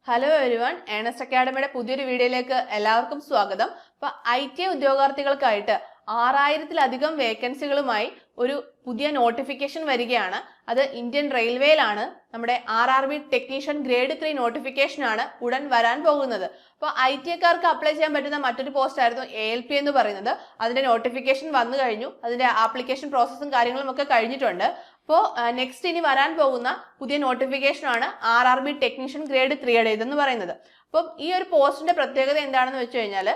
Hello everyone, Ernest അക്കാഡമിയുടെ പുതിയൊരു വീഡിയോയിലേക്ക് എല്ലാവർക്കും സ്വാഗതം. അപ്പൊ IT ഉദ്യോഗാർത്ഥികൾക്കായിട്ട് 6000-ലധികം വേക്കൻസികളുമായി ഒരു പുതിയ നോട്ടിഫിക്കേഷൻ വരികയാണ്. അത് ഇന്ത്യൻ റെയിൽവേയിലാണ്. നമ്മുടെ RRB ടെക്നീഷ്യൻ ഗ്രേഡ് 3 നോട്ടിഫിക്കേഷൻ ആണ് ഉടൻ വരാൻ പോകുന്നത്. അപ്പോൾ IT-ക്കാർക്ക് അപ്ലൈ ചെയ്യാൻ പറ്റുന്ന മറ്റൊരു പോസ്റ്റ് ആയിരുന്നു ALP എന്ന് പറയുന്നത്. അതിന്റെ നോട്ടിഫിക്കേഷൻ വന്നു കഴിഞ്ഞു. അതിന്റെ ആപ്ലിക്കേഷൻ പ്രോസസ്സും കാര്യങ്ങളും ഒക്കെ കഴിഞ്ഞിട്ടുണ്ട്. അപ്പോൾ നെക്സ്റ്റ് ഇനി വരാൻ പോകുന്ന പുതിയ നോട്ടിഫിക്കേഷൻ ആണ് RRB ടെക്നീഷ്യൻ ഗ്രേഡ് 3 ഇതെന്ന് പറയുന്നത്. അപ്പം ഈ ഒരു പോസ്റ്റിന്റെ പ്രത്യേകത എന്താണെന്ന് വെച്ച് കഴിഞ്ഞാൽ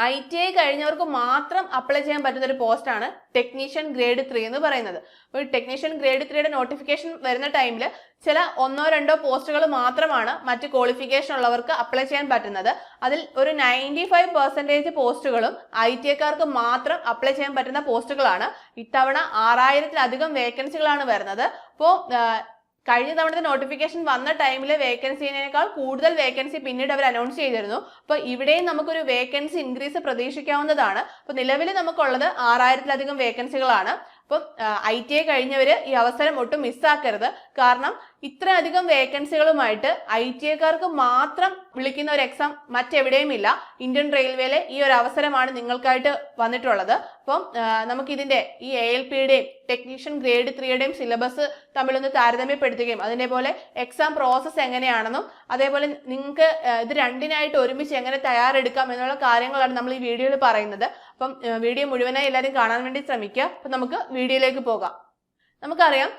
ITI കഴിഞ്ഞവർക്ക് മാത്രം അപ്ലൈ ചെയ്യാൻ പറ്റുന്ന ഒരു പോസ്റ്റ് ആണ് ടെക്നീഷ്യൻ ഗ്രേഡ് 3 എന്ന് പറയുന്നത്. അപ്പോൾ ടെക്നീഷ്യൻ ഗ്രേഡ് 3യുടെ നോട്ടിഫിക്കേഷൻ വരുന്ന ടൈമിൽ ചില 1-2 പോസ്റ്റുകൾ മാത്രമാണ് മറ്റ് ക്വാളിഫിക്കേഷൻ ഉള്ളവർക്ക് അപ്ലൈ ചെയ്യാൻ പറ്റുന്നത്. അതിൽ ഒരു 95% പോസ്റ്റുകളും ITIക്കാർക്ക് മാത്രം അപ്ലൈ ചെയ്യാൻ പറ്റുന്ന പോസ്റ്റുകളാണ്. ഇത്തവണ 6000-ലധികം വേക്കൻസികളാണ് വരുന്നത്. അപ്പോൾ കഴിഞ്ഞ തവണത്തെ നോട്ടിഫിക്കേഷൻ വന്ന ടൈമിലെ വേക്കൻസിനേക്കാൾ കൂടുതൽ വേക്കൻസി പിന്നീട് അവർ അനൗൺസ് ചെയ്തിരുന്നു. അപ്പൊ ഇവിടെയും നമുക്കൊരു വേക്കൻസി ഇൻക്രീസ് പ്രതീക്ഷിക്കാവുന്നതാണ്. അപ്പൊ നിലവിൽ നമുക്കുള്ളത് 6000-ലധികം വേക്കൻസികളാണ്. അപ്പം ITI കഴിഞ്ഞവര് ഈ അവസരം ഒട്ടും മിസ്സാക്കരുത്. കാരണം ഇത്രയധികം വേക്കൻസികളുമായിട്ട് ITIക്കാർക്ക് മാത്രം വിളിക്കുന്ന ഒരു എക്സാം മറ്റെവിടെയും ഇല്ല. ഇന്ത്യൻ റെയിൽവേയിലെ ഈ ഒരു അവസരമാണ് നിങ്ങൾക്കായിട്ട് വന്നിട്ടുള്ളത്. അപ്പം നമുക്ക് ഇതിന്റെ ഈ ALPയുടെയും ടെക്നീഷ്യൻ ഗ്രേഡ് 3യുടെയും സിലബസ് തമ്മിലൊന്ന് താരതമ്യപ്പെടുത്തുകയും അതേപോലെ എക്സാം പ്രോസസ്സ് എങ്ങനെയാണെന്നും അതേപോലെ നിങ്ങൾക്ക് ഇത് രണ്ടിനായിട്ട് ഒരുമിച്ച് എങ്ങനെ തയ്യാറെടുക്കാം എന്നുള്ള കാര്യങ്ങളാണ് നമ്മൾ ഈ വീഡിയോയിൽ പറയുന്നത്. അപ്പം വീഡിയോ മുഴുവനായി എല്ലാവരും കാണാൻ വേണ്ടി ശ്രമിക്കുക. അപ്പം നമുക്ക് വീഡിയോയിലേക്ക് പോകാം. നമുക്കറിയാം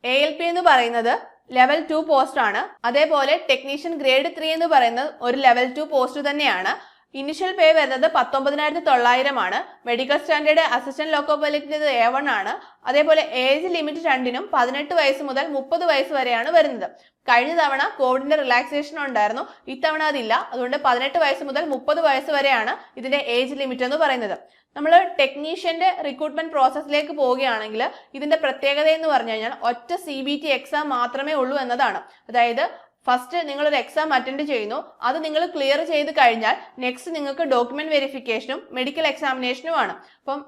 ALP എന്ന് പറയുന്നത് ലെവൽ 2 പോസ്റ്റ് ആണ്. അതേപോലെ ടെക്നീഷ്യൻ ഗ്രേഡ് 3 എന്ന് പറയുന്നത് ഒരു ലെവൽ 2 പോസ്റ്റ് തന്നെയാണ്. ഇനിഷ്യൽ പേ വരുന്നത് 19,900 ആണ്. മെഡിക്കൽ സ്റ്റാൻഡേർഡ് അസിസ്റ്റന്റ് ലോക്കോ പൈലറ്റിന്റെ A1 ആണ്. അതേപോലെ ഏജ് ലിമിറ്റ് രണ്ടിനും 18 വയസ്സ് മുതൽ 30 വയസ്സ് വരെയാണ് വരുന്നത്. കഴിഞ്ഞ തവണ കോവിഡിന്റെ റിലാക്സേഷൻ ഉണ്ടായിരുന്നു. ഇത്തവണ അതില്ല. അതുകൊണ്ട് 18 വയസ്സ് മുതൽ 30 വയസ്സ് വരെയാണ് ഇതിന്റെ ഏജ് ലിമിറ്റ് എന്ന് പറയുന്നത്. നമ്മൾ ടെക്നീഷ്യന്റെ റിക്രൂട്ട്മെന്റ് പ്രോസസ്സിലേക്ക് പോവുകയാണെങ്കിൽ ഇതിന്റെ പ്രത്യേകത എന്ന് പറഞ്ഞു കഴിഞ്ഞാൽ ഒറ്റ CBT എക്സാം മാത്രമേ ഉള്ളൂ എന്നതാണ്. അതായത് ഫസ്റ്റ് നിങ്ങൾ ഒരു എക്സാം അറ്റൻഡ് ചെയ്യുന്നു, അത് നിങ്ങൾ ക്ലിയർ ചെയ്ത് കഴിഞ്ഞാൽ നെക്സ്റ്റ് നിങ്ങൾക്ക് ഡോക്യുമെന്റ് വെരിഫിക്കേഷനും മെഡിക്കൽ എക്സാമിനേഷനും ആണ്. അപ്പം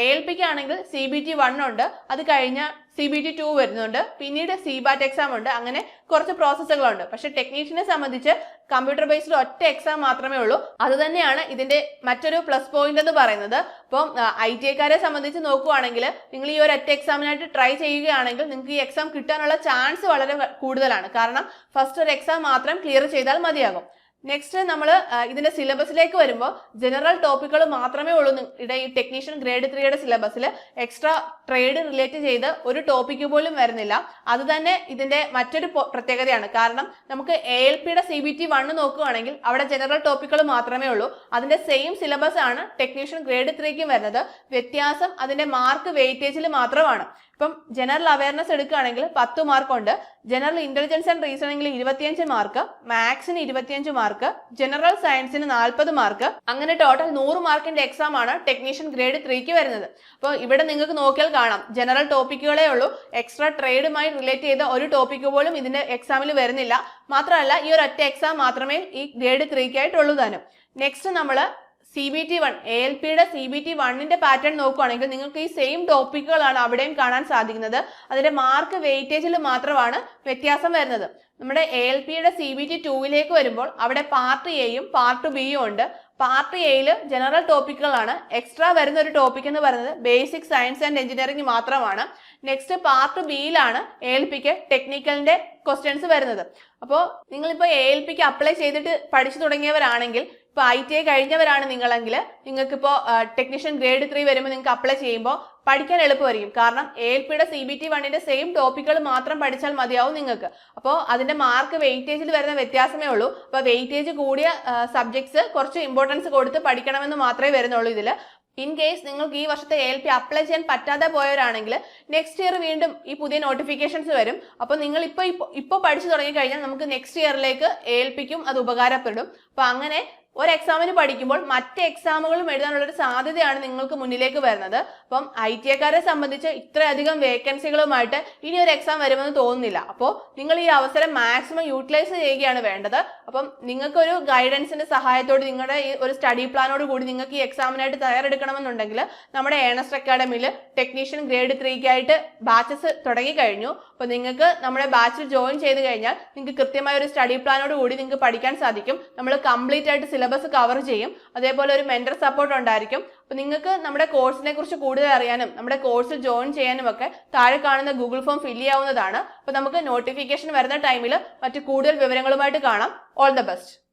ALPക്ക് ആണെങ്കിൽ CBT 1 ഉണ്ട്, അത് കഴിഞ്ഞ CBT 2 വരുന്നുണ്ട്, പിന്നീട് CBAT എക്സാം ഉണ്ട്. അങ്ങനെ കുറച്ച് പ്രോസസ്സുകളുണ്ട്. പക്ഷെ ടെക്നീഷ്യനെ സംബന്ധിച്ച് കമ്പ്യൂട്ടർ ബേസ്ഡ് ഒറ്റ എക്സാം മാത്രമേ ഉള്ളൂ. അത് തന്നെയാണ് ഇതിന്റെ മറ്റൊരു പ്ലസ് പോയിന്റ് എന്ന് പറയുന്നത്. അപ്പം ITIക്കാരെ സംബന്ധിച്ച് നോക്കുകയാണെങ്കിൽ നിങ്ങൾ ഈ ഒരു ഒറ്റ എക്സാമിനായിട്ട് ട്രൈ ചെയ്യുകയാണെങ്കിൽ നിങ്ങൾക്ക് ഈ എക്സാം കിട്ടാനുള്ള ചാൻസ് വളരെ കൂടുതലാണ്. കാരണം ഫസ്റ്റ് ഒരു എക്സാം മാത്രം ക്ലിയർ ചെയ്താൽ മതിയാകും. നെക്സ്റ്റ് നമ്മൾ ഇതിന്റെ സിലബസിലേക്ക് വരുമ്പോൾ ജനറൽ ടോപ്പിക്കുകൾ മാത്രമേ ഉള്ളൂ. ഈ ടെക്നീഷ്യൻ ഗ്രേഡ് 3യുടെ സിലബസിൽ എക്സ്ട്രാ ട്രേഡ് റിലേറ്റ് ചെയ്ത് ഒരു ടോപ്പിക്ക് പോലും വരുന്നില്ല. അത് തന്നെ ഇതിന്റെ മറ്റൊരു പ്രത്യേകതയാണ്. കാരണം നമുക്ക് ALPയുടെ CBT 1 നോക്കുകയാണെങ്കിൽ അവിടെ ജനറൽ ടോപ്പിക്കുകൾ മാത്രമേ ഉള്ളൂ. അതിന്റെ സെയിം സിലബസ് ആണ് ടെക്നീഷ്യൻ ഗ്രേഡ് 3ക്കും വരുന്നത്. വ്യത്യാസം അതിന്റെ മാർക്ക് വെയിറ്റേജിൽ മാത്രമാണ്. ഇപ്പം ജനറൽ അവയർനെസ് എടുക്കുകയാണെങ്കിൽ 10 മാർക്കുണ്ട്, ജനറൽ ഇന്റലിജൻസ് ആൻഡ് റീസണിംഗിൽ 25 മാർക്ക്, മാത്സിന് 25 മാർക്ക്, ജനറൽ സയൻസിന് 40 മാർക്ക്, അങ്ങനെ ടോട്ടൽ 100 മാർക്കിന്റെ എക്സാം ആണ് ടെക്നീഷ്യൻ ഗ്രേഡ് 3ക്ക് വരുന്നത്. അപ്പോൾ ഇവിടെ നിങ്ങൾക്ക് നോക്കിയാൽ കാണാം ജനറൽ ടോപ്പിക്കുകളേ ഉള്ളൂ. എക്സ്ട്രാ ട്രേഡുമായി റിലേറ്റ് ചെയ്ത ഒരു ടോപ്പിക്ക് പോലും ഇതിന്റെ എക്സാമിൽ വരുന്നില്ല. മാത്രമല്ല ഈ ഒരു ഒറ്റ എക്സാം മാത്രമേ ഈ ഗ്രേഡ് 3ക്കായിട്ടുള്ളൂ താനും. നെക്സ്റ്റ് നമ്മൾ CBT 1 ALPയുടെ CBT 1ന്റെ പാറ്റേൺ നോക്കുകയാണെങ്കിൽ നിങ്ങൾക്ക് ഈ സെയിം ടോപ്പിക്കുകളാണ് അവിടെയും കാണാൻ സാധിക്കുന്നത്. അതിന്റെ മാർക്ക് വെയിറ്റേജിൽ മാത്രമാണ് വ്യത്യാസം വരുന്നത്. നമ്മുടെ ALPയുടെ CBT 2ലേക്ക് വരുമ്പോൾ അവിടെ പാർട്ട് Aയും പാർട്ട് Bയും ഉണ്ട്. പാർട്ട് Aയിൽ ജനറൽ ടോപ്പിക്കുകളാണ്. എക്സ്ട്രാ വരുന്ന ഒരു ടോപ്പിക് എന്ന് പറയുന്നത് ബേസിക് സയൻസ് ആൻഡ് എഞ്ചിനീയറിംഗ് മാത്രമാണ്. നെക്സ്റ്റ് പാർട്ട് Bയിലാണ് ALPക്ക് ടെക്നിക്കലിന്റെ ക്വസ്റ്റ്യൻസ് വരുന്നത്. അപ്പോൾ നിങ്ങളിപ്പോൾ ALPക്ക് അപ്ലൈ ചെയ്തിട്ട് പഠിച്ചു തുടങ്ങിയവരാണെങ്കിൽ, ഇപ്പൊ ITI കഴിഞ്ഞവരാണ് നിങ്ങളെങ്കിൽ നിങ്ങൾക്കിപ്പോൾ ടെക്നീഷ്യൻ ഗ്രേഡ് 3 വരുമ്പോൾ നിങ്ങൾക്ക് അപ്ലൈ ചെയ്യുമ്പോൾ പഠിക്കാൻ എളുപ്പമായിരിക്കും. കാരണം ALPയുടെ CBT 1ന്റെ സെയിം ടോപ്പിക്കുകൾ മാത്രം പഠിച്ചാൽ മതിയാവും നിങ്ങൾക്ക്. അപ്പോൾ അതിന്റെ മാർക്ക് വെയിറ്റേജിൽ വരുന്ന വ്യത്യാസമേ ഉള്ളൂ. അപ്പോൾ വെയിറ്റേജ് കൂടിയ സബ്ജക്ട്സ് കുറച്ച് ഇമ്പോർട്ടൻസ് കൊടുത്ത് പഠിക്കണമെന്ന് മാത്രമേ വരുന്നുള്ളൂ ഇതിൽ. ഇൻ കേസ് നിങ്ങൾക്ക് ഈ വർഷത്തെ ALP അപ്ലൈ ചെയ്യാൻ പറ്റാതെ പോയവരാണെങ്കിൽ നെക്സ്റ്റ് ഇയർ വീണ്ടും ഈ പുതിയ നോട്ടിഫിക്കേഷൻസ് വരും. അപ്പോൾ നിങ്ങൾ ഇപ്പോൾ പഠിച്ചു തുടങ്ങി കഴിഞ്ഞാൽ നമുക്ക് നെക്സ്റ്റ് ഇയറിലേക്ക് ALPക്കും അത് ഉപകാരപ്പെടും. അപ്പോൾ അങ്ങനെ ഒരു എക്സാമിന് പഠിക്കുമ്പോൾ മറ്റ് എക്സാമുകളും എഴുതാനുള്ള ഒരു സാധ്യതയാണ് നിങ്ങൾക്ക് മുന്നിലേക്ക് വരുന്നത്. അപ്പം ITIക്കാരെ സംബന്ധിച്ച് ഇത്രയധികം വേക്കൻസികളുമായിട്ട് ഇനി ഒരു എക്സാം വരുമെന്ന് തോന്നുന്നില്ല. അപ്പോൾ നിങ്ങൾ ഈ അവസരം മാക്സിമം യൂട്ടിലൈസ് ചെയ്യുകയാണ് വേണ്ടത്. അപ്പം നിങ്ങൾക്കൊരു ഗൈഡൻസിന്റെ സഹായത്തോട് നിങ്ങളുടെ ഈ ഒരു സ്റ്റഡി പ്ലാനോട് കൂടി നിങ്ങൾക്ക് ഈ എക്സാമിനായിട്ട് തയ്യാറെടുക്കണമെന്നുണ്ടെങ്കിൽ നമ്മുടെ ഏണസ്റ്റ് അക്കാഡമിയിൽ ടെക്നീഷ്യൻ ഗ്രേഡ് 3ക്കായിട്ട് ബാച്ചസ് തുടങ്ങി കഴിഞ്ഞു. അപ്പോൾ നിങ്ങൾക്ക് നമ്മുടെ ബാച്ചിൽ ജോയിൻ ചെയ്ത് കഴിഞ്ഞാൽ നിങ്ങൾക്ക് കൃത്യമായ ഒരു സ്റ്റഡി പ്ലാനോട് കൂടി നിങ്ങൾക്ക് പഠിക്കാൻ സാധിക്കും. നമ്മൾ കംപ്ലീറ്റ് ആയിട്ട് സിലബസ് കവർ ചെയ്യും. അതേപോലെ ഒരു മെന്റർ സപ്പോർട്ട് ഉണ്ടായിരിക്കും. അപ്പോൾ നിങ്ങൾക്ക് നമ്മുടെ കോഴ്സിനെ കുറിച്ച് കൂടുതൽ അറിയാനും നമ്മുടെ കോഴ്സിൽ ജോയിൻ ചെയ്യാനും ഒക്കെ താഴെ കാണുന്ന ഗൂഗിൾ ഫോം ഫില്ല് ചെയ്യാവുന്നതാണ്. അപ്പോൾ നമുക്ക് നോട്ടിഫിക്കേഷൻ വരുന്ന ടൈമിൽ മറ്റു കൂടുതൽ വിവരങ്ങളുമായിട്ട് കാണാം. All the best.